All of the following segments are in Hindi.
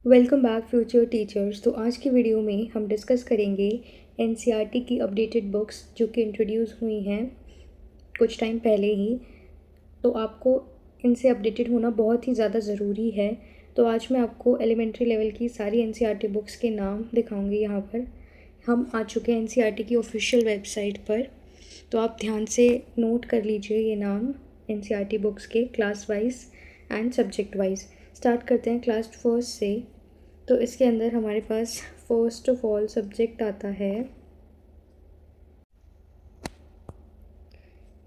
Welcome back future teachers. तो आज की वीडियो में हम डिस्कस करेंगे एनसीईआरटी की अपडेटेड बुक्स जो कि इंट्रोड्यूस हुई हैं कुछ टाइम पहले ही। तो आपको इनसे अपडेटेड होना बहुत ही ज़्यादा ज़रूरी है। तो आज मैं आपको एलिमेंट्री लेवल की सारी एनसीईआरटी बुक्स के नाम दिखाऊंगी। यहाँ पर हम आ चुके हैं एनसीईआरटी की ऑफिशियल वेबसाइट पर। तो आप ध्यान से नोट कर लीजिए ये नाम एनसीईआरटी बुक्स के class wise and subject wise. Start करते हैं क्लास फर्स्ट से। तो इसके अंदर हमारे पास फर्स्ट ऑफ ऑल सब्जेक्ट आता है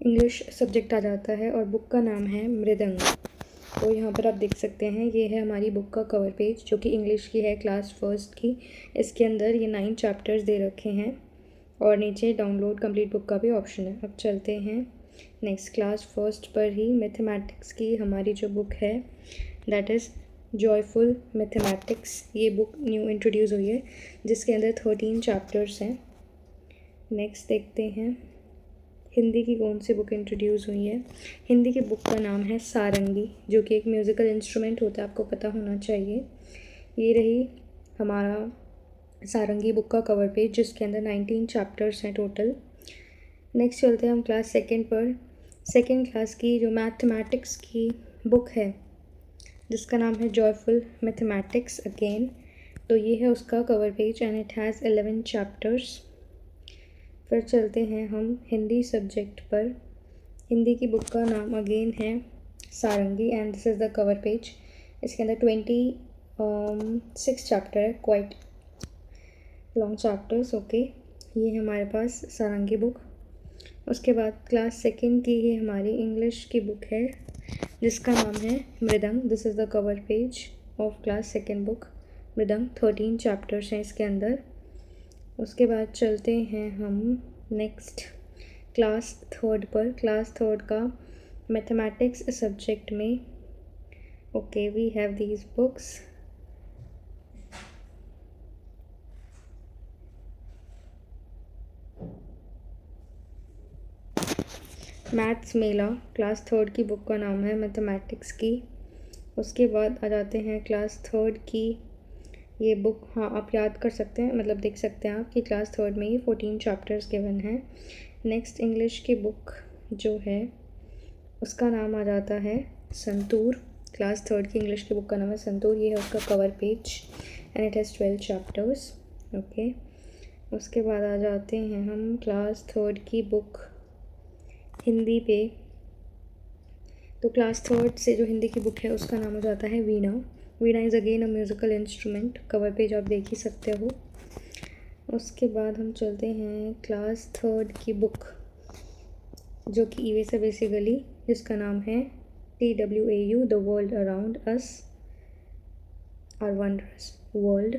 इंग्लिश सब्जेक्ट आ जाता है और बुक का नाम है मृदंग। तो यहाँ पर आप देख सकते हैं ये है हमारी बुक का कवर पेज जो कि इंग्लिश की है क्लास फर्स्ट की। इसके अंदर ये 9 चैप्टर्स दे रखे हैं और नीचे डाउनलोड कंप्लीट बुक का भी ऑप्शन है। अब चलते हैं नेक्स्ट क्लास फर्स्ट पर ही मैथमेटिक्स की हमारी जो बुक है दैट इज़ जॉयफुल मैथमेटिक्स। ये बुक न्यू इंट्रोड्यूस हुई है जिसके अंदर 13 चैप्टर्स हैं। नेक्स्ट देखते हैं हिंदी की कौन सी बुक इंट्रोड्यूस हुई है। हिंदी की बुक का नाम है सारंगी जो कि एक म्यूज़िकल इंस्ट्रूमेंट होता है, आपको पता होना चाहिए। ये रही हमारा सारंगी बुक का कवर पेज जिसके अंदर 19 चैप्टर्स हैं टोटल। नेक्स्ट चलते हैं हम क्लास सेकेंड पर। सेकेंड क्लास की जो मैथमेटिक्स की बुक है जिसका नाम है जॉयफुल मैथमेटिक्स अगेन। तो ये है उसका cover page and it has 11 chapters. फिर चलते हैं हम हिंदी सब्जेक्ट पर। हिंदी की बुक का नाम अगेन है Sarangi and this is the cover page. इसके अंदर 26 चैप्टर है, क्वाइट लॉन्ग चैप्टर्स। ओके, ये है हमारे पास सारंगी बुक। उसके बाद क्लास सेकेंड की ही हमारी इंग्लिश की बुक है जिसका नाम है मृदंग। This is the cover page of class second book मृदंग। 13 चैप्टर्स हैं इसके अंदर। उसके बाद चलते हैं हम नेक्स्ट क्लास थर्ड पर। क्लास थर्ड का मैथमेटिक्स सब्जेक्ट में okay we have these books. Maths Mela class third की बुक का नाम है मैथमेटिक्स की। उसके बाद आ जाते हैं क्लास थर्ड की ये बुक। हाँ, आप याद कर सकते हैं, मतलब देख सकते हैं आप कि क्लास थर्ड में ही 14 चैप्टर्स गिवन हैं। नेक्स्ट इंग्लिश की बुक जो है उसका नाम आ जाता है संतूर। क्लास थर्ड की इंग्लिश की बुक का नाम है संतूर। ये है उसका cover page and it has 12 chapters. Okay, उसके बाद आ जाते हैं हम क्लास थर्ड की बुक हिंदी पे। तो क्लास थर्ड से जो हिंदी की बुक है उसका नाम हो जाता है Veena. Veena is again a musical instrument. Cover page आप देख ही सकते हो। उसके बाद हम चलते हैं क्लास थर्ड की बुक जो कि ईवे से बेसिकली जिसका नाम है TWAU the world around us are wondrous world.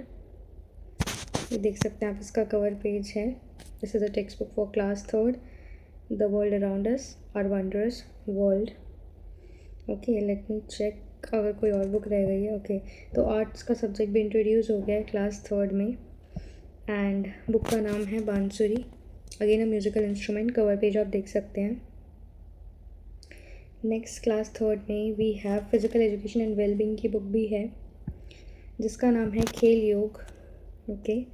ये देख सकते हैं आप, इसका कवर पेज है। This is a text book for class third the world around us are wondrous world. Okay, let me check अगर कोई और बुक रह गई है। ओके, तो आर्ट्स का सब्जेक्ट भी इंट्रोड्यूस हो गया है क्लास थर्ड में एंड बुक का नाम है Bansuri. Again a musical instrument. Cover page आप देख सकते हैं। नेक्स्ट क्लास थर्ड में we have physical education and wellbeing की बुक भी है जिसका नाम है खेल योग। ओके,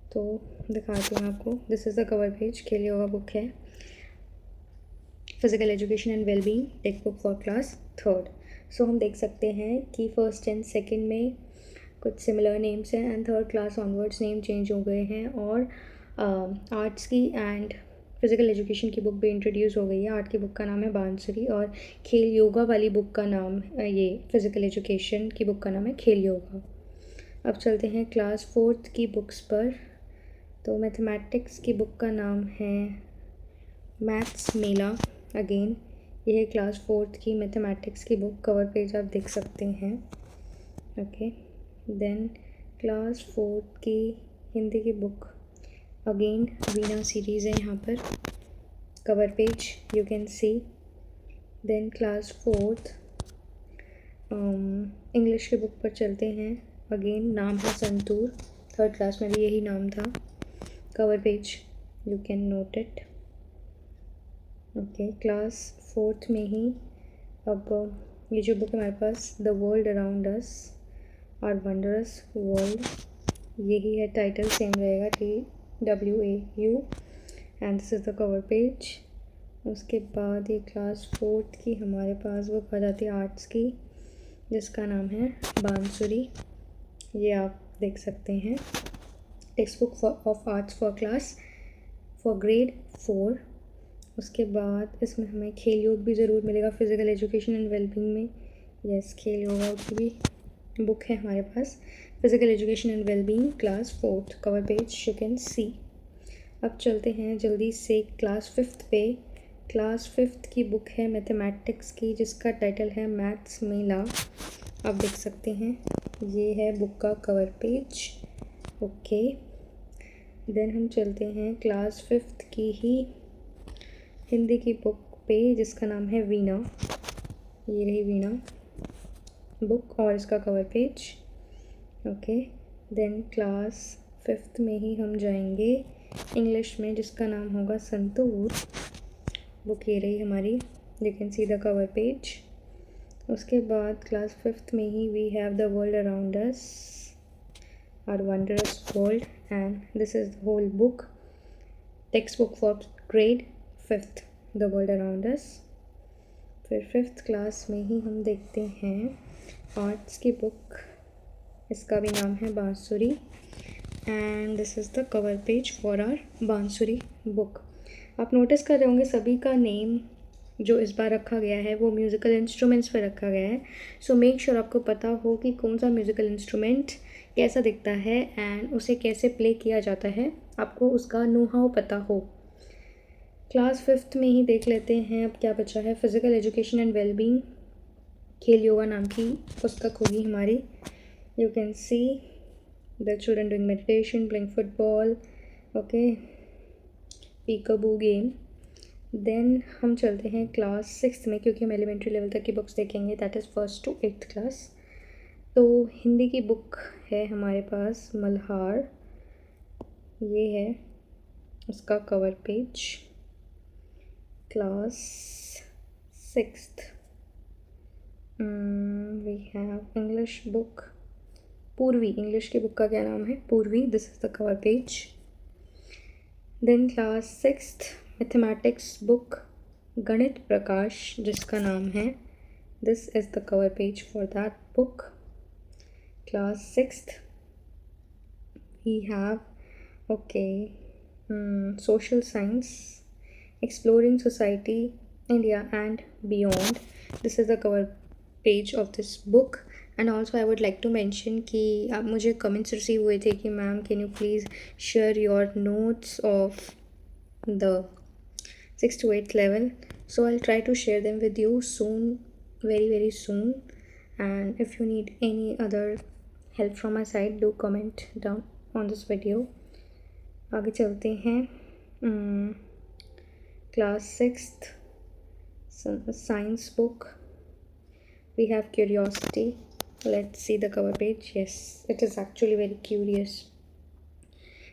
तो दिखाती हूँ आपको। This is the cover page. Khel Yoga book है, physical education and wellbeing text book for class third. So हम देख सकते हैं कि फर्स्ट एंड सेकेंड में कुछ सिमिलर नेम्स हैं and third class onwards name change हो गए हैं। और आर्ट्स की एंड फिज़िकल एजुकेशन की बुक भी इंट्रोड्यूस हो गई है। आर्ट की बुक का नाम है बांसुरी और खेल योगा वाली बुक का नाम ये फिज़िकल एजुकेशन की बुक का नाम है खेल योगा। अब चलते हैं क्लास फोर्थ की बुक्स पर। तो मैथमेटिक्स की बुक का नाम है मैथ्स मेला अगेन। ये है क्लास फोर्थ की मैथमेटिक्स की बुक। कवर पेज आप देख सकते हैं। ओके, देन क्लास फोर्थ की हिंदी की बुक अगेन वीणा सीरीज़ है यहाँ पर। Cover page you can see. Then class fourth English की बुक पर चलते हैं। अगेन नाम है संतूर। थर्ड क्लास में भी यही नाम था। Cover page you can note it. Okay, class fourth में ही अब ये जो बुक हमारे पास the world around us our wondrous world, यही है टाइटल, सेम रहेगा TWAU, and this is the cover page. उसके बाद ये क्लास 4th की हमारे पास बुक आ जाती है आर्ट्स की, जिसका नाम है बांसुरी, ये आप देख सकते हैं। Text book of arts for class for grade 4। उसके बाद इसमें हमें खेल योग भी ज़रूर मिलेगा, फिज़िकल एजुकेशन एंड वेलबींग में। यस, खेल योगा की भी बुक है हमारे पास, physical education and wellbeing class 4th, cover page you can see. अब चलते हैं जल्दी से क्लास 5th पे। क्लास 5th की बुक है मैथमेटिक्स की, जिसका टाइटल है मैथ्स में ला, आप देख सकते हैं। ये है बुक का कवर पेज। ओके, देन हम चलते हैं क्लास 5th की ही हिंदी की बुक पे, जिसका नाम है वीणा। ये रही वीणा बुक और इसका cover page. Okay, then class 5th में ही हम जाएंगे इंग्लिश में, जिसका नाम होगा संतूर। बुक ये रही हमारी, you can see the cover page. उसके बाद क्लास 5th में ही we have the world around us, our wondrous world, and this is the whole book, text book for grade 5th, the world around us. फिर 5th क्लास में ही हम देखते हैं आर्ट्स की बुक, इसका भी नाम है Bansuri, and this is the cover page for our Bansuri book. आप नोटिस कर रहे होंगे सभी का नेम जो इस बार रखा गया है वो म्यूज़िकल इंस्ट्रूमेंट्स पर रखा गया है। सो मेक श्योर आपको पता हो कि कौन सा म्यूज़िकल इंस्ट्रूमेंट कैसा दिखता है एंड उसे कैसे प्ले किया जाता है, आपको उसका नो हाउ पता हो। क्लास 5th में ही देख लेते हैं अब क्या बचा है। फिज़िकल एजुकेशन एंड वेलबींग, खेल योगा नाम की पुस्तक होगी हमारी। You can see the children doing meditation, playing football, okay, peekaboo game. Then हम चलते हैं क्लास 6th में, क्योंकि हम एलिमेंट्री लेवल तक की बुक्स देखेंगे, that is 1st to 8th class. तो हिंदी की बुक है हमारे पास मल्हार, ये है उसका cover page. Class 6th we have English book Poorvi, English की बुक का क्या नाम है, Poorvi, this is the cover page. Then class 6th mathematics book Ganita Prakash, जिसका नाम है, this is the cover page for that book. Class 6th we have okay social science, exploring society, India and beyond. This is the cover page of this book. And also I would like to mention कि आप मुझे comments receive हुए थे कि ma'am can you please share your notes of the 6th to 8th level. So I'll try to share them with you soon, very soon. And if you need any other help from my side, do comment down on this video. आगे चलते हैं class 6th science book, we have curiosity, let's see the cover page. Yes, it is actually very curious.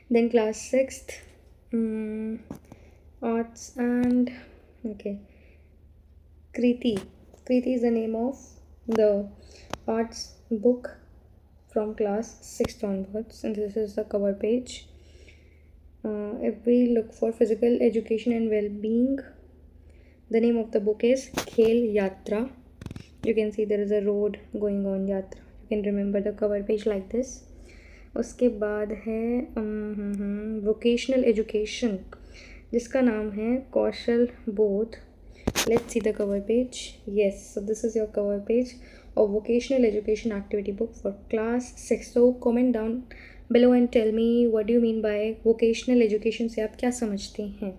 Then class 6th arts and okay, Kriti is the name of the arts book from class 6th onwards, and this is the cover page. If we look for physical education and well-being, the name of the book is Khel Yatra. You can see there is a road going on Yatra. You can remember the cover page like this. उसके बाद है vocational education, जिसका नाम है कौशल बोध। Let's see the cover page. Yes, so this is your cover page of vocational education activity book for class 6. So comment down below and tell me what do you mean by vocational education, से आप क्या समझते हैं।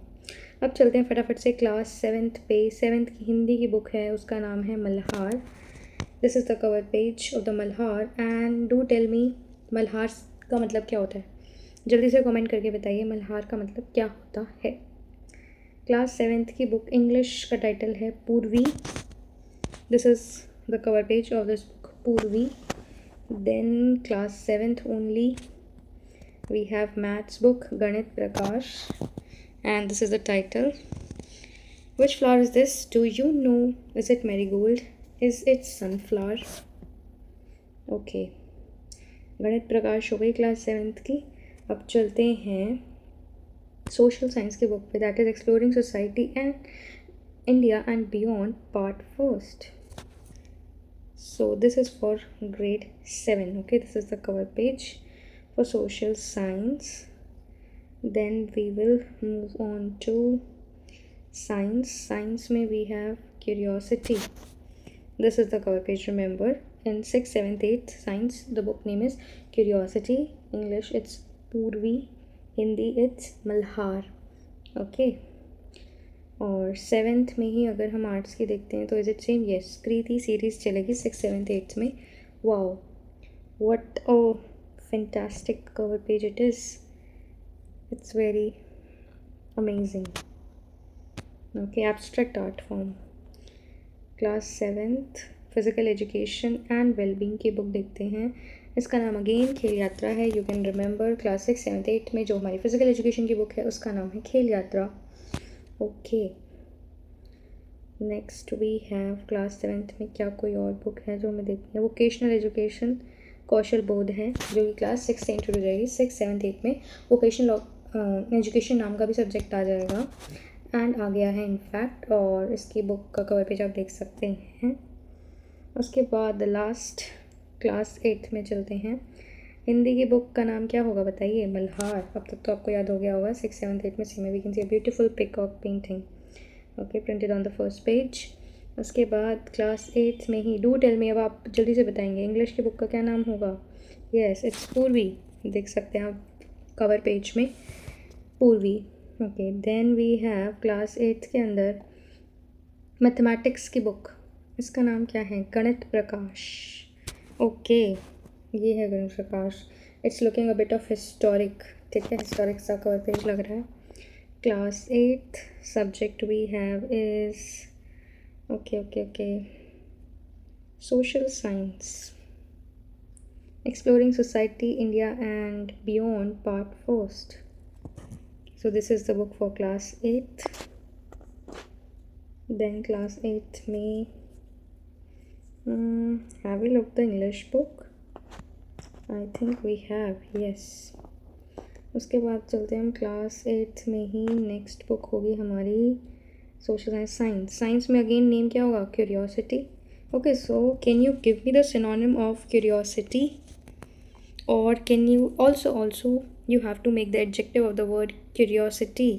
अब चलते हैं फटाफट से क्लास 7th पे। 7th की हिंदी की बुक है, उसका नाम है Malhar. This is the cover page of the Malhar, and do tell me Malhar का मतलब क्या होता है, जल्दी से कमेंट करके बताइए मल्हार का मतलब क्या होता है। क्लास 7th की बुक इंग्लिश का टाइटल है Poorvi, this is the cover page of this book Poorvi. Then class 7th only we have maths book Ganit Prakash, and this is the title. Which flower is this? Do you know? Is it marigold? Is it sunflower? Okay, गणित प्रकाश हो गई क्लास 7th की। अब चलते हैं सोशल साइंस की बुक पे, that is exploring society and India and beyond part first. So this is for grade 7. Okay, this is the cover page for social science. Then we will move on to science. Science may we have curiosity. This is the cover page. Remember, in 6th, 7th, 8th science, the book name is Curiosity. English it's Purvi. Hindi it's Malhar. Okay. और 7th में ही अगर हम आर्ट्स की देखते हैं तो is it same, yes, Kriti series चलेगी 6th, 7th, 8th में। Wow, what a fantastic cover page it is, it's very amazing. Okay, abstract art form, class 7th physical education and wellbeing की बुक देखते हैं। इसका नाम अगेन खेल यात्रा है। You can remember class 6, 7th, 8th में जो हमारी फिज़िकल एजुकेशन की बुक है उसका नाम है Khel Yatra. Okay, next we have class 7th में क्या कोई और बुक है जो हमें देखनी है? वोकेशनल एजुकेशन कौशल बोध है, जो कि क्लास 6 से इंट्रोड्यूस जाएगी। 6, 7th, 8th में वोकेशनल एजुकेशन नाम का भी सब्जेक्ट आ जाएगा एंड आ गया है इनफैक्ट, और इसकी बुक का कवर पेज आप देख सकते हैं। उसके बाद लास्ट क्लास 8th में चलते हैं। हिंदी की बुक का नाम क्या होगा बताइए? मल्हार। अब तक तो आपको याद हो गया होगा। 6, 7th, 8th में सी में we can see a beautiful peacock painting, okay, printed on the first page. उसके बाद क्लास 8th में ही डू टेल मी, अब आप जल्दी से बताएंगे इंग्लिश की बुक का क्या नाम होगा? यस, इट्स पूर्वी। देख सकते हैं आप कवर पेज में, Poorvi. Okay, then we have class 8th के अंदर मैथमेटिक्स की बुक, इसका नाम क्या है? गणित प्रकाश। ओके, ये है Ganita Prakash. It's looking a bit of historic, ठीक है, हिस्टोरिक सा कवर पेज लग रहा है। Class 8th subject we have is okay, social science, exploring society, India and beyond part first. So this is the book for class 8th. Then class 8th में have we looked the English book? I think we have, yes. उसके बाद चलते हैं हम क्लास 8th में ही, नेक्स्ट बुक होगी हमारी सोशल साइंस। साइंस में अगेन नेम क्या होगा? Curiosity. Okay, so can you give me the synonym of curiosity, और can you also you have to make the adjective of the word curiosity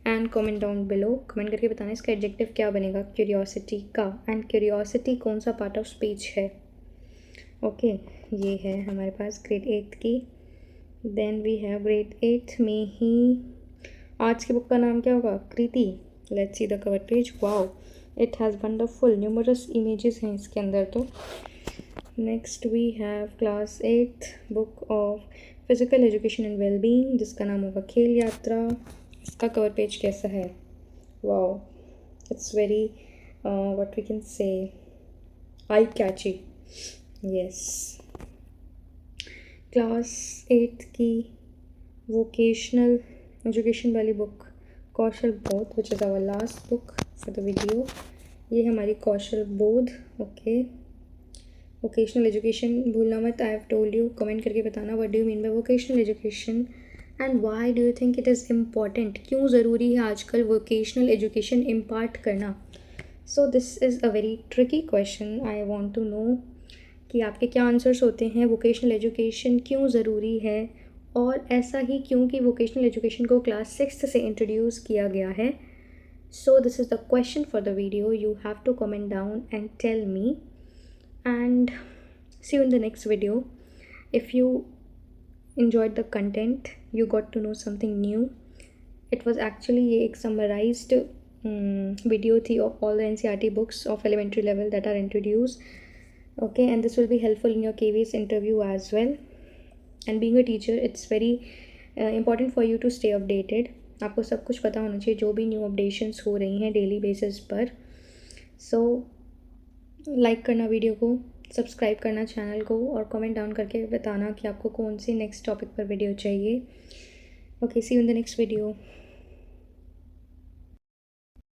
and comment down below. Comment करके बताना इसका एडजेक्टिव क्या बनेगा क्यूरियोसिटी का, एंड क्यूरियोसिटी कौन सा पार्ट ऑफ स्पीच है। ओके, ये है हमारे पास ग्रेड 8th की। Then we have grade 8th में ही आर्ट्स की बुक का नाम क्या होगा? Kriti. Let's see the cover page. Wow, it has wonderful numerous images हैं इसके अंदर। तो next we have class 8th book of physical education and wellbeing, जिसका नाम होगा खेल यात्रा। इसका कवर पेज कैसा है? Wow, it's very what we can say eye catchy. Yes, class 8th की वोकेशनल एजुकेशन वाली book Kaushal Bodh, which is our last book for the video. ये हमारी Kaushal Bodh. Okay, vocational education भूलना मत। I have told you, comment करके बताना what do you mean by vocational education and why do you think it is important. क्यों ज़रूरी है आजकल वोकेशनल एजुकेशन इम्पार्ट करना? सो this is a very tricky question. I want to know कि आपके क्या आंसर्स होते हैं। वोकेशनल एजुकेशन क्यों ज़रूरी है, और ऐसा ही क्यों कि वोकेशनल एजुकेशन को क्लास 6 से इंट्रोड्यूस किया गया है। So this is the question for the video. You have to comment down and tell me, and see you in the next video. If you enjoyed the content, you got to know something new. It was actually ये एक summarized video थी of all the NCERT books of elementary level that are introduced. Okay, and this will be helpful in your KVS interview as well. And being a teacher, it's very important for you to stay updated. आपको सब कुछ पता होना चाहिए जो भी न्यू अपडेशंस हो रही हैं डेली बेसिस पर। सो लाइक करना वीडियो को, सब्सक्राइब करना चैनल को, और कमेंट डाउन करके बताना कि आपको कौन सी नेक्स्ट टॉपिक पर वीडियो चाहिए। Okay, see you in the next video.